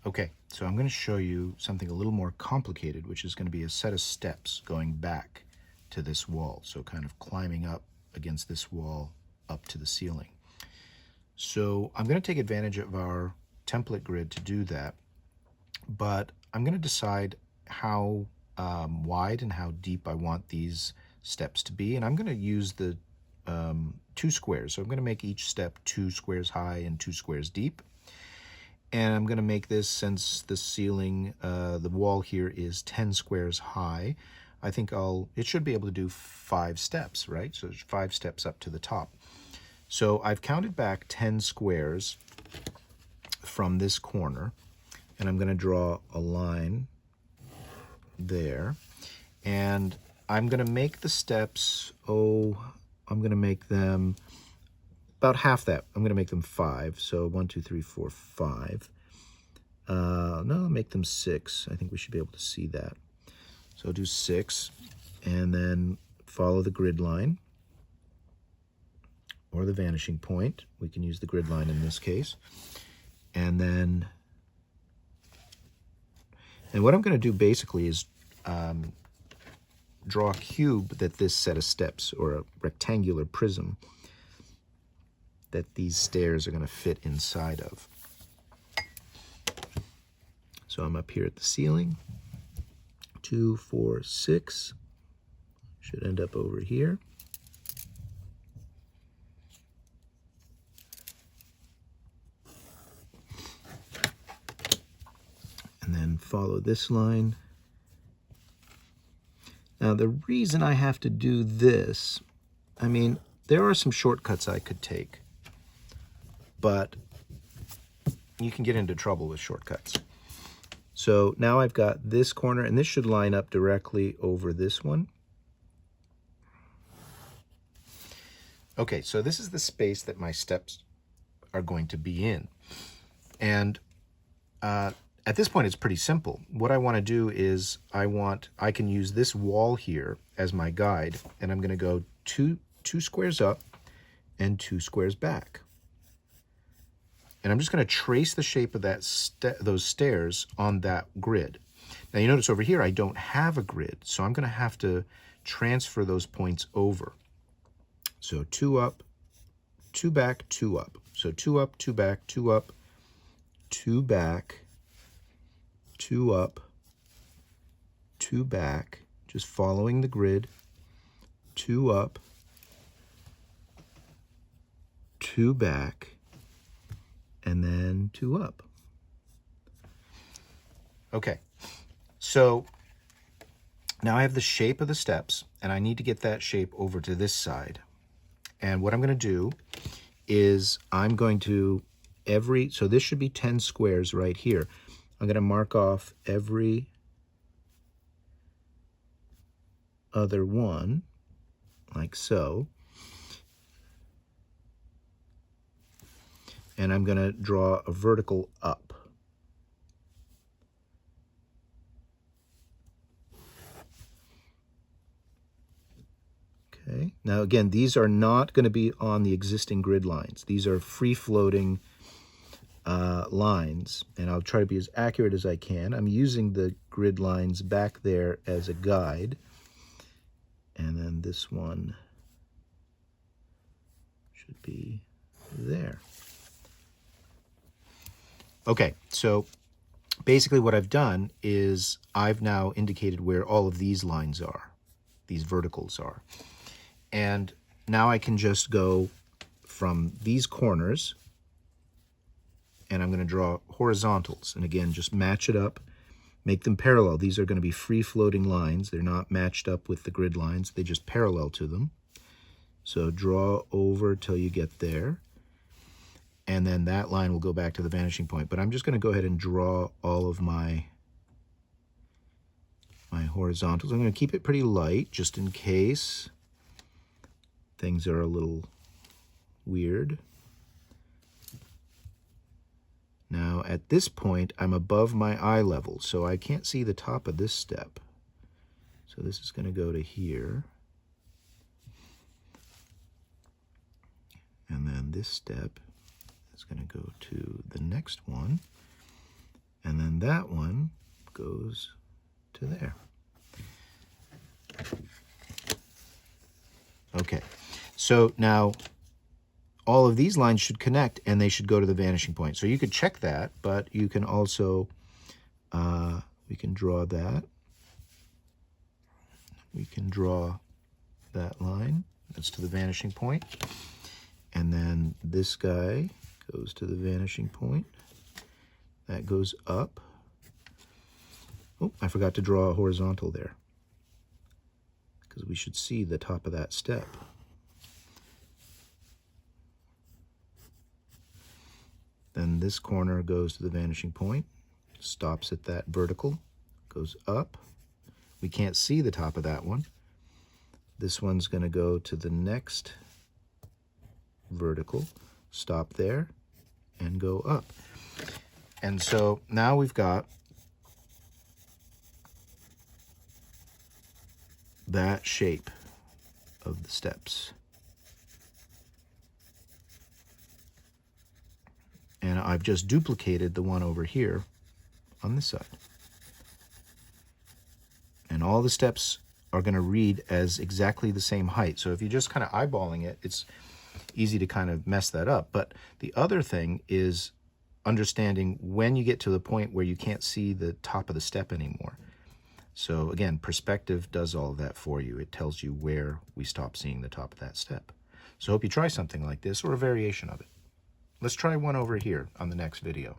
Okay, so I'm going to show you something a little more complicated, which is going to be a set of steps going back to this wall. So kind of climbing up against this wall up to the ceiling. So I'm going to take advantage of our template grid to do that, but I'm going to decide how wide and how deep I want these steps to be, and I'm going to use the 2 squares. So I'm going to make each step 2 squares high and 2 squares deep. And I'm going to make this, since the ceiling, the wall here is 10 squares high, I think it should be able to do 5 steps, right? So there's 5 steps up to the top. So I've counted back 10 squares from this corner, and I'm going to draw a line there. And I'm going to make the steps, I'm going to make them about half that. I'm going to make them 5. So 1, 2, 3, 4, 5. No, I'll make them 6. I think we should be able to see that. So I'll do 6, and then follow the grid line or the vanishing point. We can use the grid line in this case. And what I'm going to do basically is draw a cube that this set of steps, or a rectangular prism, that these stairs are going to fit inside of. So I'm up here at the ceiling. 2, 4, 6. Should end up over here. And then follow this line. Now the reason I have to do this, I mean, there are some shortcuts I could take, but you can get into trouble with shortcuts. So now I've got this corner, and this should line up directly over this one. Okay, so this is the space that my steps are going to be in. And at this point, it's pretty simple. What I want to do is I can use this wall here as my guide, and I'm going to go two squares up and 2 squares back. And I'm just going to trace the shape of those stairs on that grid. Now you notice over here I don't have a grid, so I'm going to have to transfer those points over. So 2 up, 2 back, 2 up. So 2 up, 2 back, 2 up, 2 back, 2 up, 2 back, just following the grid, 2 up, 2 back, and then 2 up. Okay, so now I have the shape of the steps, and I need to get that shape over to this side. And what I'm going to do is I'm going to so this should be 10 squares right here. I'm going to mark off every other one, like so. And I'm going to draw a vertical up. Okay. Now again, these are not going to be on the existing grid lines. These are free-floating lines, and I'll try to be as accurate as I can. I'm using the grid lines back there as a guide. And then this one should be there. Okay, so basically what I've done is I've now indicated where all of these lines are, these verticals are. And now I can just go from these corners, and I'm going to draw horizontals. And again, just match it up, make them parallel. These are going to be free-floating lines. They're not matched up with the grid lines. They just parallel to them. So draw over till you get there. And then that line will go back to the vanishing point. But I'm just going to go ahead and draw all of my horizontals. I'm going to keep it pretty light, just in case things are a little weird. Now, at this point, I'm above my eye level, so I can't see the top of this step. So this is going to go to here. And then this step is going to go to the next one. And then that one goes to there. Okay, so now all of these lines should connect and they should go to the vanishing point. So you could check that, but you can also, we can draw that. We can draw that line. That's to the vanishing point. And then this guy goes to the vanishing point. That goes up. Oh, I forgot to draw a horizontal there, because we should see the top of that step. Then this corner goes to the vanishing point, stops at that vertical, goes up. We can't see the top of that one. This one's going to go to the next vertical, stop there, and go up. And so now we've got that shape of the steps. And I've just duplicated the one over here on this side. And all the steps are going to read as exactly the same height. So if you're just kind of eyeballing it, it's easy to kind of mess that up. But the other thing is understanding when you get to the point where you can't see the top of the step anymore. So again, perspective does all of that for you. It tells you where we stop seeing the top of that step. So I hope you try something like this or a variation of it. Let's try one over here on the next video.